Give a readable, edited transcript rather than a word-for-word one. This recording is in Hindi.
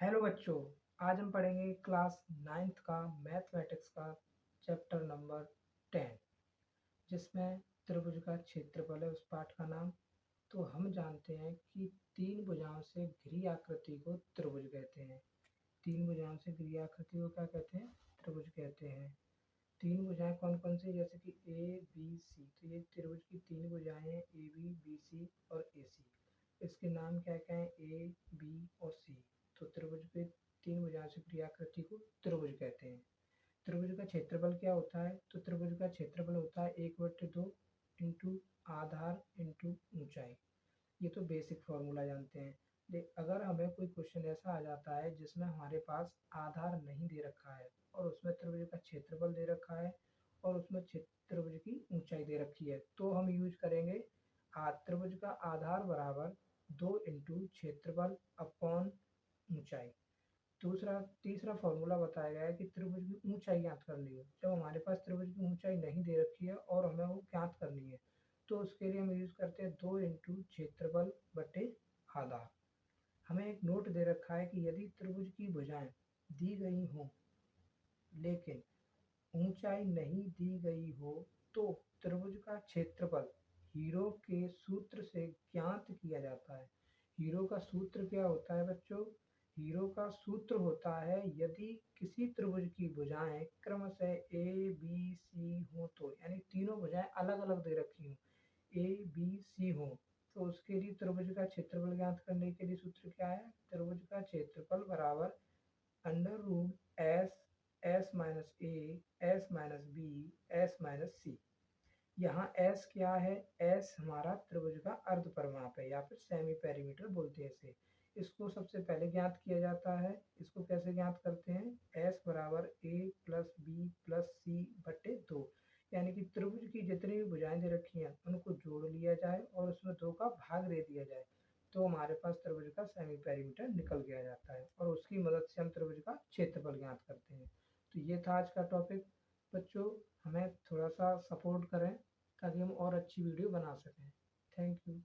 हेलो बच्चों, आज हम पढ़ेंगे क्लास 9th का मैथमेटिक्स का चैप्टर नंबर 10, जिसमें त्रिभुज का क्षेत्रफल है उस पाठ का नाम। तो हम जानते हैं कि तीन भुजाओं से घिरी आकृति को त्रिभुज कहते हैं। तीन भुजाओं से घिरी आकृति को क्या कहते हैं? त्रिभुज कहते हैं। तीन भुजाएं कौन कौन सी? जैसे कि ए बी सी, तो ये त्रिभुज की तीन भुजाएं हैं, ए बी सी और ए सी। इसके नाम क्या क्या है? ए बी और सी। तो त्रिभुज के तीन भुजाओं से घिरी आकृति को त्रिभुज कहते हैं। त्रिभुज का क्षेत्रफल क्या होता है? तो त्रिभुज का क्षेत्रफल होता है 1/2 इंटू आधार इंटू ऊंचाई। ये तो बेसिक फॉर्मूला जानते हैं। अगर हमें कोई क्वेश्चन ऐसा आ जाता है जिसमें हमारे पास आधार नहीं दे रखा है और उसमें त्रिभुज का क्षेत्रफल दे रखा है और उसमें त्रिभुज की ऊंचाई दे रखी है, तो हम यूज करेंगे त्रिभुज का आधार बराबर 2 इंटू क्षेत्रफल अपॉन ऊंचाई। तीसरा फॉर्मूला बताया गया है कि त्रिभुज की ऊंचाई ज्ञात करनी है। जब हमारे पास त्रिभुज की ऊंचाई नहीं दे रखी है और हमें वो ज्ञात करनी है, तो उसके लिए हम यूज करते हैं 2 इंटू क्षेत्रफल बटे आधार। हमें एक नोट दे रखा है कि यदि त्रिभुज की भुजाएं दी गई हों लेकिन ऊंचाई नहीं दी गई हो, तो त्रिभुज का क्षेत्रफल हीरो के सूत्र से ज्ञात किया जाता है। हीरो का सूत्र क्या होता है बच्चों? हीरो का सूत्र होता है, यदि किसी त्रिभुज की भुजाएं क्रमशः ए बी सी हो, तो यानी तीनों भुजाएं अलग अलग दे रखी हों, ए बी सी हो, तो उसके लिए त्रिभुज का क्षेत्रफल ज्ञात करने के लिए सूत्र क्या है? त्रिभुज का क्षेत्रफल बराबर under root S S minus A S minus B S minus C. यहाँ एस क्या है? एस हमारा त्रिभुज का अर्ध परिमाप है या फिर सेमी पेरीमीटर बोलते हैं इसे। इसको सबसे पहले ज्ञात किया जाता है। इसको कैसे ज्ञात करते हैं? एस बराबर ए प्लस बी प्लस सी बटे 2, यानी कि त्रिभुज की जितनी भी भुजाएं दे रखी हैं उनको जोड़ लिया जाए और उसमें 2 का भाग दे दिया जाए, तो हमारे पास त्रिभुज का सेमी पेरीमीटर निकल गया जाता है और उसकी मदद से हम त्रिभुज का क्षेत्रफल ज्ञात करते हैं। तो ये था आज का टॉपिक। बच्चों, हमें थोड़ा सा सपोर्ट करें ताकि हम और अच्छी वीडियो बना सकें। Thank you.